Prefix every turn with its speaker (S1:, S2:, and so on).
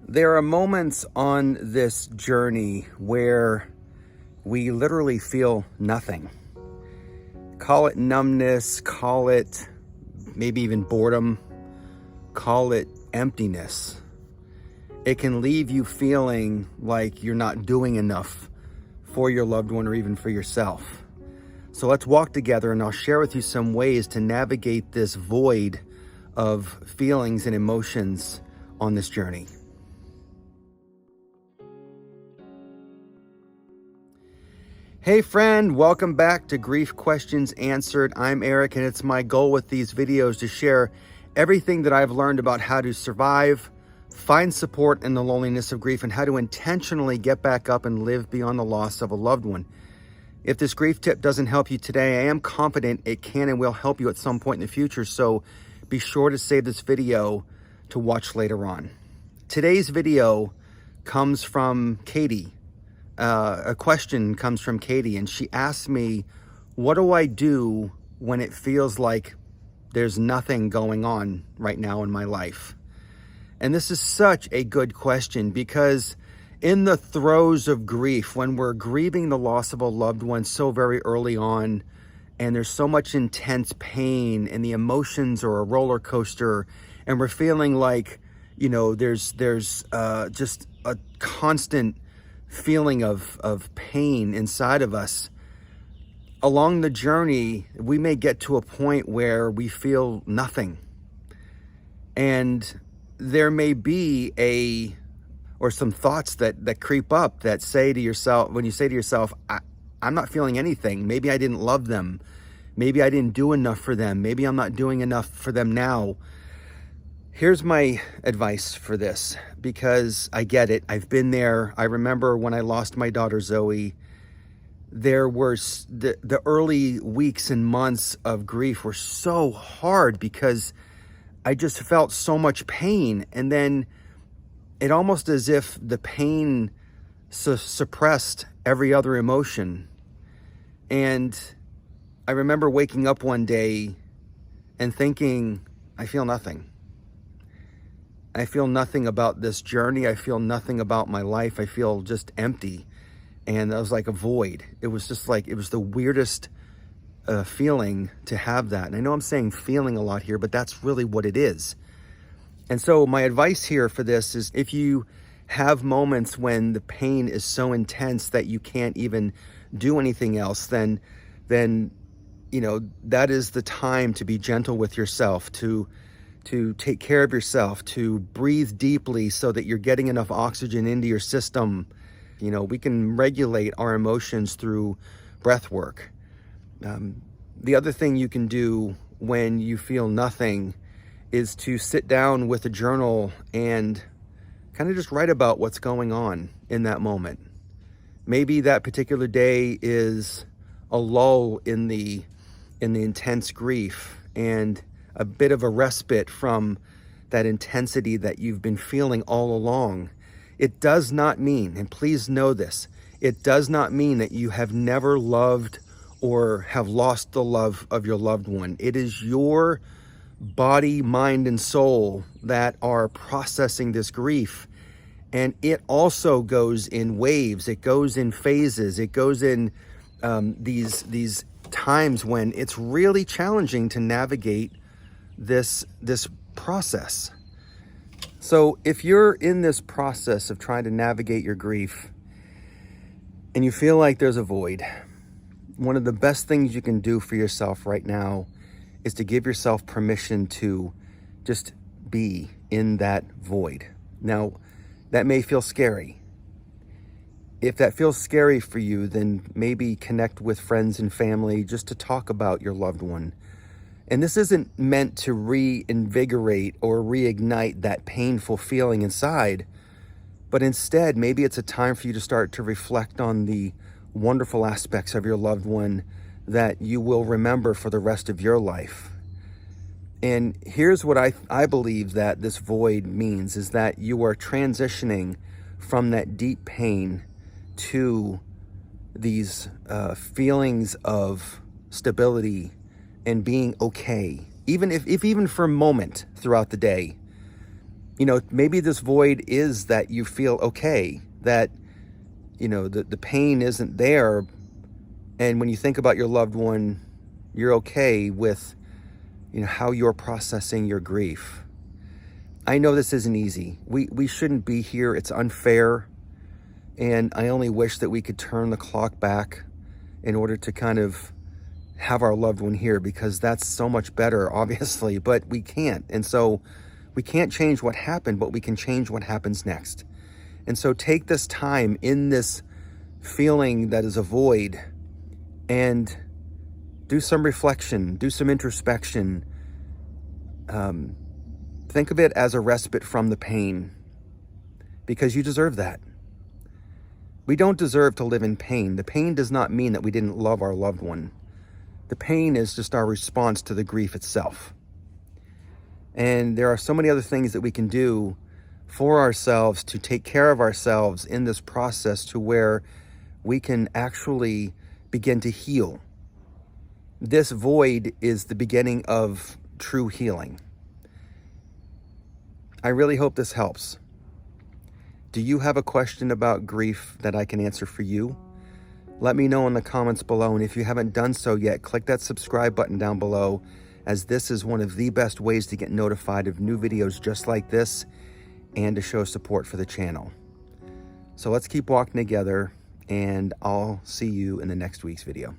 S1: There are moments on this journey where we literally feel nothing. Call it numbness, call it maybe even boredom, call it emptiness. It can leave you feeling like you're not doing enough for your loved one or even for yourself. So let's walk together and I'll share with you some ways to navigate this void of feelings and emotions on this journey. Hey friend, welcome back to Grief Questions Answered. I'm Eric, and it's my goal with these videos to share everything that I've learned about how to survive, find support in the loneliness of grief, and how to intentionally get back up and live beyond the loss of a loved one. If this grief tip doesn't help you today, I am confident it can and will help you at some point in the future, so be sure to save this video to watch later on. Today's video comes from Katie. A question comes from Katie, and she asked me, what do I do when it feels like there's nothing going on right now in my life? And this is such a good question, because in the throes of grief, when we're grieving the loss of a loved one so very early on, and there's so much intense pain and the emotions are a roller coaster, and we're feeling like, there's just a constant feeling of pain inside of us. Along the journey, we may get to a point where we feel nothing. And there may be some thoughts that creep up that say to yourself, when you say to yourself, I'm not feeling anything. Maybe I didn't love them. Maybe I didn't do enough for them. Maybe I'm not doing enough for them now. Here's my advice for this, because I get it. I've been there. I remember when I lost my daughter, Zoe, there were the early weeks and months of grief were so hard because I just felt so much pain. And then it almost as if the pain suppressed every other emotion. And I remember waking up one day and thinking, I feel nothing. I feel nothing about this journey. I feel nothing about my life. I feel just empty. And I was like a void. It was just like, it was the weirdest feeling to have that. And I know I'm saying feeling a lot here, but that's really what it is. And so my advice here for this is, if you have moments when the pain is so intense that you can't even do anything else, then that is the time to be gentle with yourself, to take care of yourself, to breathe deeply so that you're getting enough oxygen into your system. We can regulate our emotions through breath work. The other thing you can do when you feel nothing is to sit down with a journal and kind of just write about what's going on in that moment. Maybe that particular day is a lull in the intense grief and a bit of a respite from that intensity that you've been feeling all along. It does not mean, and please know this, it does not mean that you have never loved or have lost the love of your loved one. It is your body, mind, and soul that are processing this grief. And it also goes in waves. It goes in phases. It goes in these times when it's really challenging to navigate this process. So if you're in this process of trying to navigate your grief and you feel like there's a void, one of the best things you can do for yourself right now is to give yourself permission to just be in that void. Now, that may feel scary. If that feels scary for you, then maybe connect with friends and family just to talk about your loved one. And this isn't meant to reinvigorate or reignite that painful feeling inside, but instead, maybe it's a time for you to start to reflect on the wonderful aspects of your loved one that you will remember for the rest of your life. And here's what I believe that this void means, is that you are transitioning from that deep pain to these feelings of stability and being okay, even if even for a moment throughout the day. You know, maybe this void is that you feel okay, that, you know, the pain isn't there. And when you think about your loved one, you're okay with, you know, how you're processing your grief. I know this isn't easy. We shouldn't be here. It's unfair. And I only wish that we could turn the clock back in order to kind of have our loved one here, because that's so much better, obviously, but we can't. And so we can't change what happened, but we can change what happens next. And so take this time in this feeling that is a void and do some reflection, do some introspection. Think of it as a respite from the pain, because you deserve that. We don't deserve to live in pain. The pain does not mean that we didn't love our loved one. The pain is just our response to the grief itself. And there are so many other things that we can do for ourselves to take care of ourselves in this process, to where we can actually begin to heal. This void is the beginning of true healing. I really hope this helps. Do you have a question about grief that I can answer for you? Let me know in the comments below. And if you haven't done so yet, click that subscribe button down below, as this is one of the best ways to get notified of new videos just like this and to show support for the channel. So let's keep walking together, and I'll see you in the next week's video.